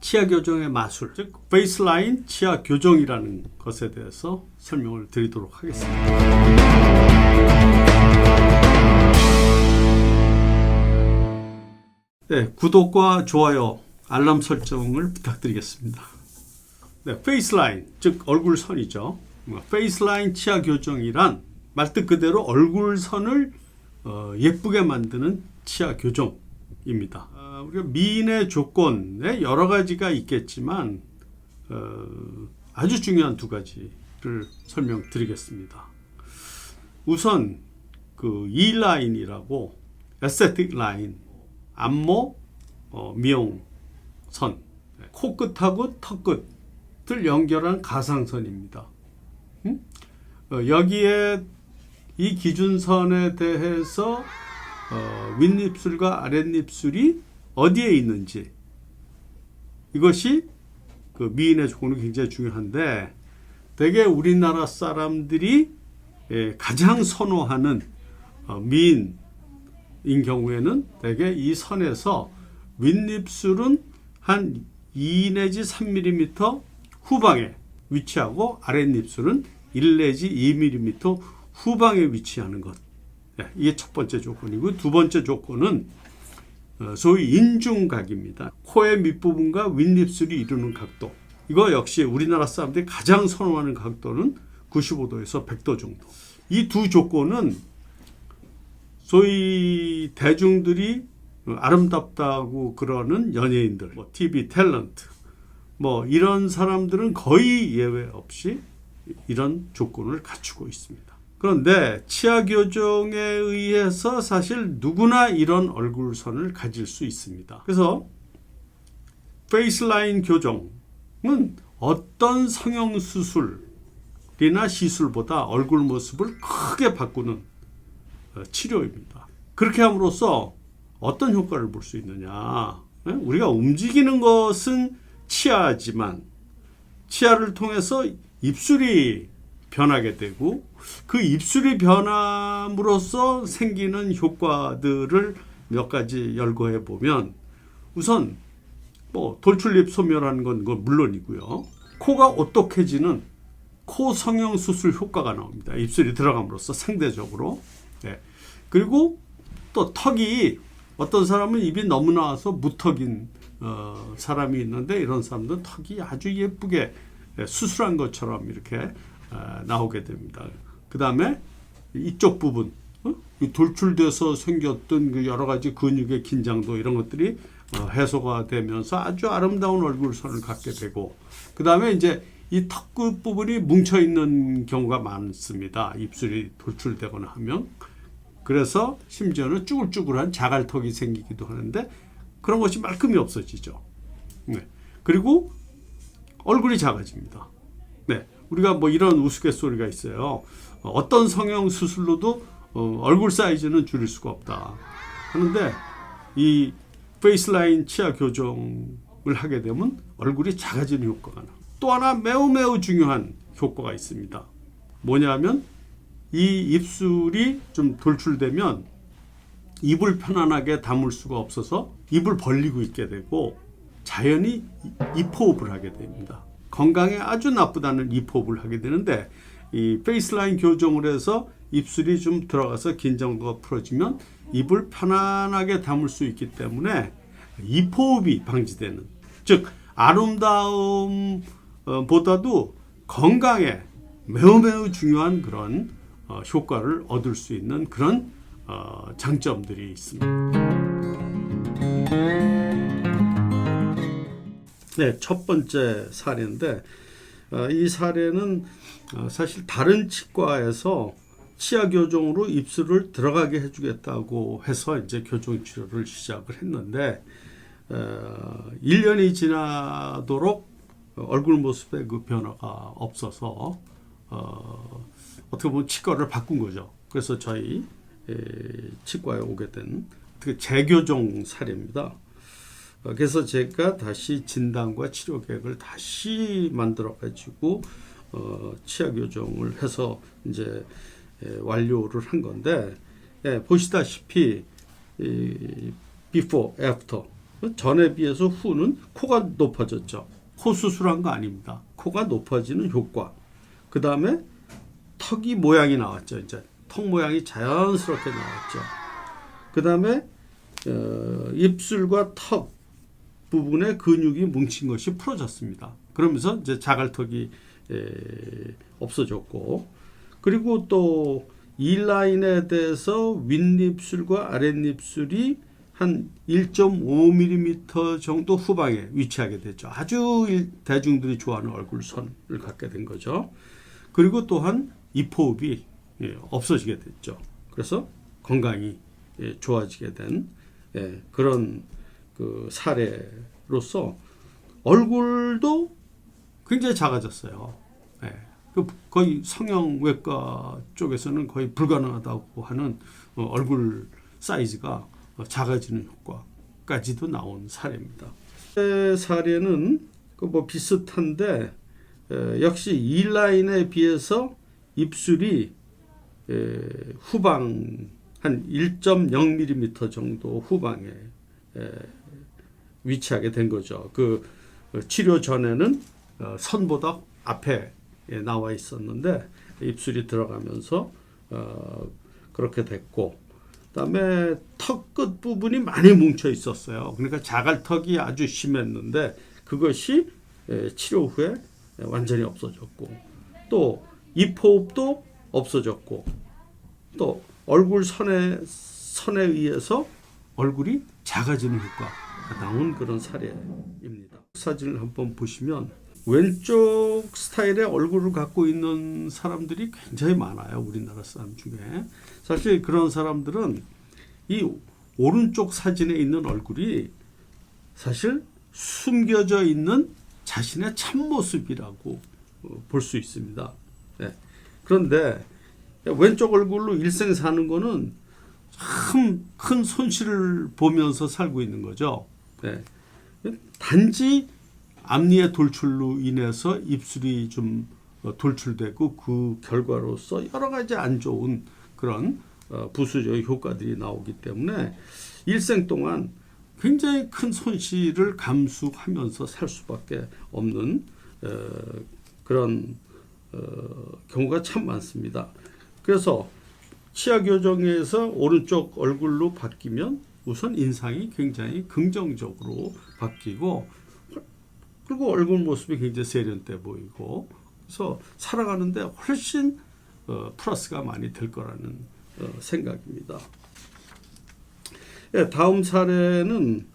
치아 교정의 마술, 즉 베이스라인 치아 교정이라는 것에 대해서 설명을 드리도록 하겠습니다. 네, 구독과 좋아요, 알람 설정을 부탁드리겠습니다. 네, 페이스라인, 즉 얼굴선이죠. 페이스라인 치아 교정이란 말뜻 그대로 얼굴선을 예쁘게 만드는 치아 교정입니다. 우리가 미인의 조건에 여러 가지가 있겠지만 아주 중요한 두 가지를 설명드리겠습니다. 우선 그 E라인이라고 에스테틱 라인, 안모 미용선, 코끝하고 턱끝을 연결한 가상선입니다. 여기에 이 기준선에 대해서 윗입술과 아랫입술이 어디에 있는지, 이것이 그 미인의 조건이 굉장히 중요한데, 대개 우리나라 사람들이 가장 선호하는 미인인 경우에는 대개 이 선에서 윗입술은 한 2 내지 3mm 후방에 위치하고 아랫입술은 1 내지 2mm 후방에 위치하는 것. 이게 첫 번째 조건이고, 두 번째 조건은 소위 인중각입니다. 코의 밑부분과 윗입술이 이루는 각도. 이거 역시 우리나라 사람들이 가장 선호하는 각도는 95도에서 100도 정도. 이 두 조건은 소위 대중들이 아름답다고 그러는 연예인들, TV 탤런트, 이런 사람들은 거의 예외 없이 이런 조건을 갖추고 있습니다. 그런데 치아 교정에 의해서 사실 누구나 이런 얼굴선을 가질 수 있습니다. 그래서 페이스라인 교정은 어떤 성형수술이나 시술보다 얼굴 모습을 크게 바꾸는 치료입니다. 그렇게 함으로써 어떤 효과를 볼 수 있느냐? 우리가 움직이는 것은 치아지만 치아를 통해서 입술이 변하게 되고, 그 입술이 변함으로써 생기는 효과들을 몇 가지 열거해 보면, 우선 돌출입 소멸하는 건 물론이고요, 코가 오똑해지는 코 성형 수술 효과가 나옵니다. 입술이 들어감으로써 상대적으로. 그리고 또 턱이, 어떤 사람은 입이 너무 나와서 무턱인 사람이 있는데, 이런 사람들은 턱이 아주 예쁘게 수술한 것처럼 이렇게 나오게 됩니다. 그 다음에 이쪽 부분, 돌출돼서 생겼던 그 여러 가지 근육의 긴장도, 이런 것들이 해소가 되면서 아주 아름다운 얼굴선을 갖게 되고, 그 다음에 이제 이 턱 끝 부분이 뭉쳐 있는 경우가 많습니다. 입술이 돌출되거나 하면. 그래서 심지어는 쭈글쭈글한 자갈턱이 생기기도 하는데, 그런 것이 말끔히 없어지죠. 그리고 얼굴이 작아집니다. 우리가 이런 우스갯소리가 있어요. 어떤 성형 수술로도 얼굴 사이즈는 줄일 수가 없다 하는데, 이 페이스라인 치아 교정을 하게 되면 얼굴이 작아지는 효과가 나요. 또 하나 매우 중요한 효과가 있습니다. 뭐냐면, 이 입술이 좀 돌출되면 입을 편안하게 다물 수가 없어서 입을 벌리고 있게 되고, 자연히 입호흡을 하게 됩니다. 건강에 아주 나쁘다는 입호흡을 하게 되는데, 이 페이스라인 교정을 해서 입술이 좀 들어가서 긴장도가 풀어지면 입을 편안하게 다물 수 있기 때문에 입호흡이 방지되는, 즉 아름다움보다도 건강에 매우 중요한 그런 효과를 얻을 수 있는 그런 장점들이 있습니다. 첫 번째 사례인데, 이 사례는 사실 다른 치과에서 치아 교정으로 입술을 들어가게 해주겠다고 해서 이제 교정 치료를 시작을 했는데, 1년이 지나도록 얼굴 모습에 그 변화가 없어서 어떻게 보면 치과를 바꾼 거죠. 그래서 저희 치과에 오게 된 재교정 사례입니다. 그래서 제가 다시 진단과 치료 계획을 다시 만들어 가지고 치아 교정을 해서 이제 완료를 한 건데, 보시다시피 before, after 전에 비해서 후는 코가 높아졌죠. 코 수술한 거 아닙니다. 코가 높아지는 효과. 그 다음에 턱이 모양이 나왔죠. 이제 턱 모양이 자연스럽게 나왔죠. 그 다음에 입술과 턱 부분에 근육이 뭉친 것이 풀어졌습니다. 그러면서 이제 자갈턱이 없어졌고, 그리고 또 이 라인에 대해서 윗입술과 아랫입술이 한 1.5mm 정도 후방에 위치하게 됐죠. 아주 대중들이 좋아하는 얼굴선을 갖게 된 거죠. 그리고 또한 입호흡이 없어지게 됐죠. 그래서 건강이 좋아지게 된 그런 그 사례로서 얼굴도 굉장히 작아졌어요. 거의 성형외과 쪽에서는 거의 불가능하다고 하는 얼굴 사이즈가 작아지는 효과까지도 나온 사례입니다. 사례는 뭐 비슷한데 역시 이 라인에 비해서 입술이 후방 한 1.0mm 정도 후방에 위치하게 된 거죠. 그 치료 전에는 선보다 앞에 나와 있었는데 입술이 들어가면서 그렇게 됐고, 그다음에 턱 끝 부분이 많이 뭉쳐 있었어요. 그러니까 자갈턱이 아주 심했는데 그것이 치료 후에 완전히 없어졌고, 또 입호흡도 없어졌고, 또 얼굴 선에 의해서 얼굴이 작아지는 효과가 나온 그런 사례입니다. 사진을 한번 보시면 왼쪽 스타일의 얼굴을 갖고 있는 사람들이 굉장히 많아요. 우리나라 사람 중에. 사실 그런 사람들은 이 오른쪽 사진에 있는 얼굴이 사실 숨겨져 있는 자신의 참모습이라고 볼 수 있습니다. 그런데 왼쪽 얼굴로 일생 사는 거는 참 큰 손실을 보면서 살고 있는 거죠. 단지 앞니의 돌출로 인해서 입술이 좀 돌출되고 그 결과로서 여러 가지 안 좋은 그런 부수적 효과들이 나오기 때문에 일생 동안 굉장히 큰 손실을 감수하면서 살 수밖에 없는 그런 경우가 참 많습니다. 그래서 치아 교정에서 오른쪽 얼굴로 바뀌면 우선 인상이 굉장히 긍정적으로 바뀌고, 그리고 얼굴 모습이 굉장히 세련돼 보이고, 그래서 살아가는데 훨씬 플러스가 많이 될 거라는 생각입니다. 다음 사례는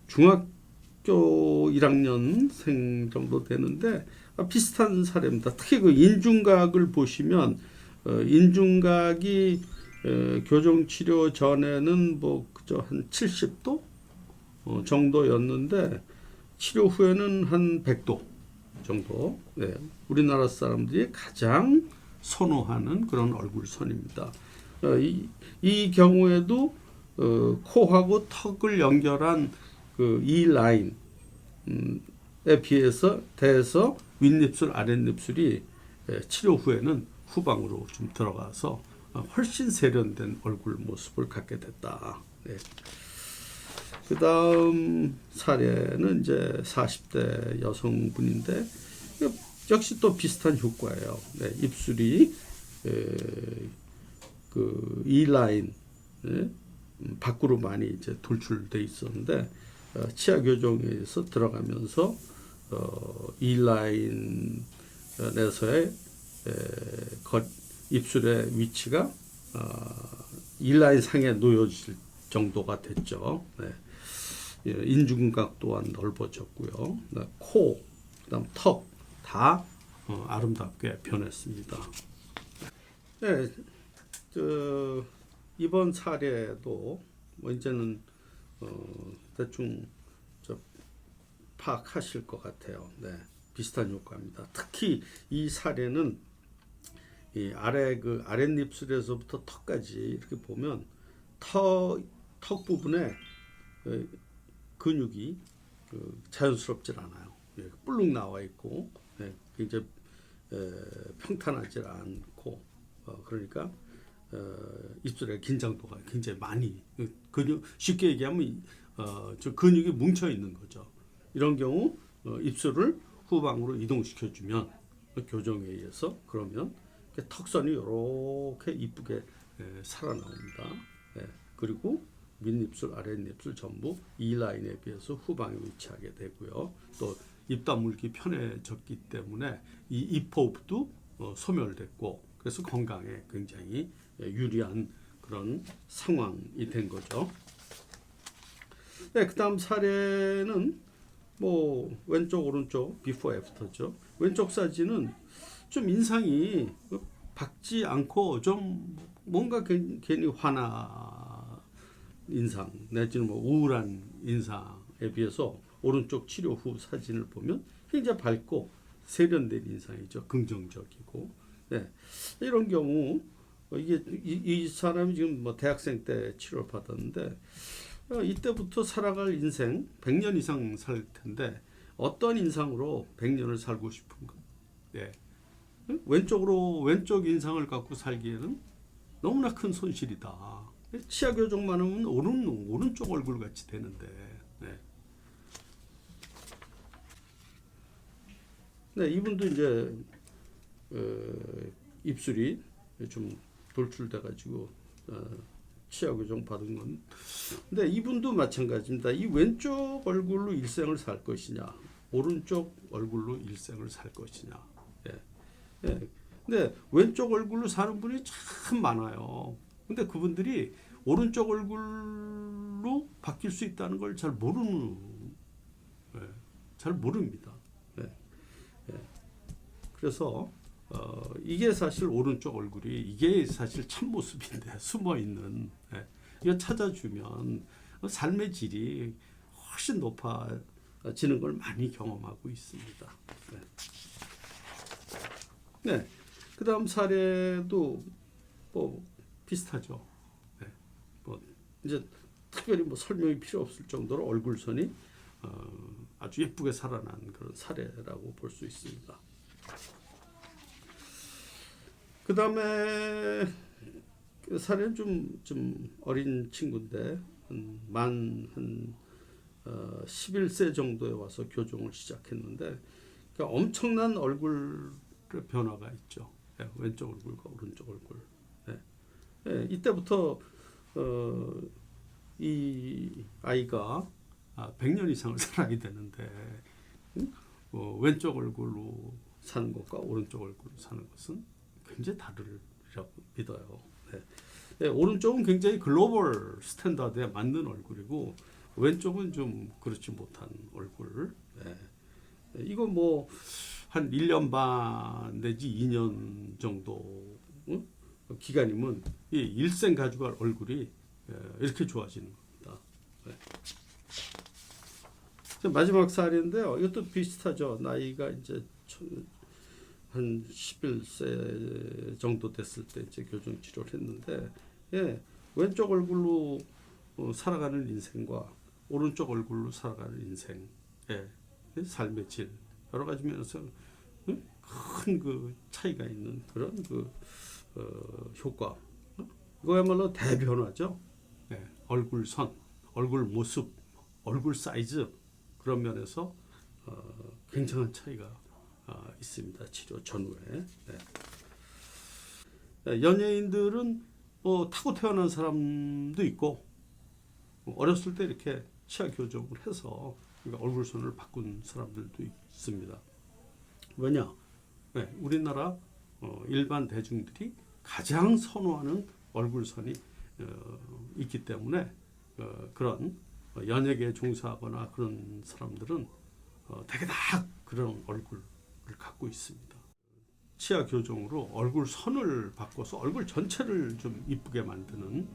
중학교 1학년생 정도 되는데 비슷한 사례입니다. 특히 그 인중각을 보시면 인중각이 교정 치료 전에는 뭐 그저 한 70도 정도였는데 치료 후에는 한 100도 정도. 우리나라 사람들이 가장 선호하는 그런 얼굴선입니다. 이 경우에도 코하고 턱을 연결한 그 이 라인에 비해서 윗입술, 아랫입술이 치료 후에는 후방으로 좀 들어가서 훨씬 세련된 얼굴 모습을 갖게 됐다. 그 다음 사례는 이제 40대 여성분인데 역시 또 비슷한 효과예요. 입술이 그 이 라인 밖으로 많이 이제 돌출돼 있었는데 치아 교정에서 들어가면서 이 라인에서의 입술의 위치가 이 라인 상에 놓여질 정도가 됐죠. 인중각 또한 넓어졌고요. 코, 그다음 턱 다 아름답게 변했습니다. 이번 사례도 뭐 이제는 대충 파악하실 것 같아요. 비슷한 효과입니다. 특히 이 사례는 이 아랫입술에서부터 턱까지 이렇게 보면 턱 부분에 근육이 자연스럽질 않아요. 뿔룩 나와 있고 굉장히 평탄하지 않고 그러니까 입술의 긴장도가 굉장히 많이 근육 쉽게 얘기하면 저 근육이 뭉쳐 있는 거죠. 이런 경우 입술을 후방으로 이동시켜 주면 교정에 의해서 그러면 턱선이 이렇게 이쁘게 살아나옵니다. 그리고 밑입술, 아랫입술 전부 이 라인에 비해서 후방에 위치하게 되고요. 또 입 다물기 편해졌기 때문에 이 입호흡도 소멸됐고 그래서 건강에 굉장히 유리한 그런 상황이 된 거죠. 네, 그다음 사례는 뭐 왼쪽 오른쪽 비포 애프터죠. 왼쪽 사진은 좀 인상이 밝지 않고 좀 뭔가 괜히 화나 인상 내지는 뭐 우울한 인상에 비해서 오른쪽 치료 후 사진을 보면 굉장히 밝고 세련된 인상이죠. 긍정적이고. 네. 이런 경우 이게 이 사람이 지금 뭐 대학생 때 치료를 받았는데 이때부터 살아갈 인생 100년 이상 살 텐데 어떤 인상으로 100년을 살고 싶은가? 예. 왼쪽 인상을 갖고 살기에는 너무나 큰 손실이다. 치아 교정만 하면 오른쪽 얼굴 같이 되는데. 네. 네, 이분도 이제 입술이 좀 돌출돼 가지고 치아 교정 받은 건. 근데 이분도 마찬가지입니다. 이 왼쪽 얼굴로 일생을 살 것이냐, 오른쪽 얼굴로 일생을 살 것이냐. 예. 예. 근데 왼쪽 얼굴로 사는 분이 참 많아요. 근데 그분들이 오른쪽 얼굴로 바뀔 수 있다는 걸 잘 모릅니다. 예. 예. 그래서 이게 사실 오른쪽 얼굴이 이게 사실 참 모습인데 숨어 있는 이거 찾아주면 삶의 질이 훨씬 높아지는 걸 많이 경험하고 있습니다. 네. 네. 그다음 사례도 뭐 비슷하죠. 네. 뭐 이제 특별히 뭐 설명이 필요 없을 정도로 얼굴선이 아주 예쁘게 살아난 그런 사례라고 볼 수 있습니다. 그 다음에 그 사례는 좀 어린 친구인데 한 11세 정도에 와서 교정을 시작했는데 그러니까 엄청난 얼굴 변화가 있죠. 네, 왼쪽 얼굴과 오른쪽 얼굴. 네. 네, 이때부터 이 아이가 100년 이상을 살아야 되는데 왼쪽 얼굴로 사는 것과 오른쪽 얼굴로 사는 것은 굉장히 다르리라고 믿어요. 네. 네, 오른쪽은 굉장히 글로벌 스탠다드에 맞는 얼굴이고 왼쪽은 좀 그렇지 못한 얼굴. 네. 이거 뭐 한 1년 반 내지 2년 정도 기간이면 이 일생 가져갈 얼굴이 이렇게 좋아지는 겁니다. 네. 마지막 사례인데요. 이것도 비슷하죠. 나이가 이제 한 11세 정도 됐을 때 이제 교정 치료를 했는데, 예, 왼쪽 얼굴로 살아가는 인생과 오른쪽 얼굴로 살아가는 인생, 예, 삶의 질 여러 가지 면에서 큰 그 차이가 있는 그런 그 효과. 이거야말로 대변화죠. 예, 얼굴 선, 얼굴 모습, 얼굴 사이즈 그런 면에서 굉장한 차이가 있습니다. 치료 전후에. 네. 연예인들은 타고 태어난 사람도 있고 어렸을 때 이렇게 치아 교정을 해서 얼굴선을 바꾼 사람들도 있습니다. 왜냐? 네, 우리나라 일반 대중들이 가장 선호하는 얼굴선이 있기 때문에 그런 연예계에 종사하거나 그런 사람들은 되게 다 그런 얼굴을 갖고 있습니다. 치아 교정으로 얼굴 선을 바꿔서 얼굴 전체를 좀 이쁘게 만드는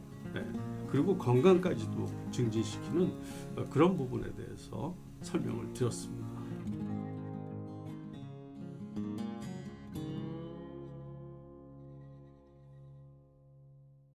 그리고 건강까지도 증진시키는 그런 부분에 대해서 설명을 드렸습니다.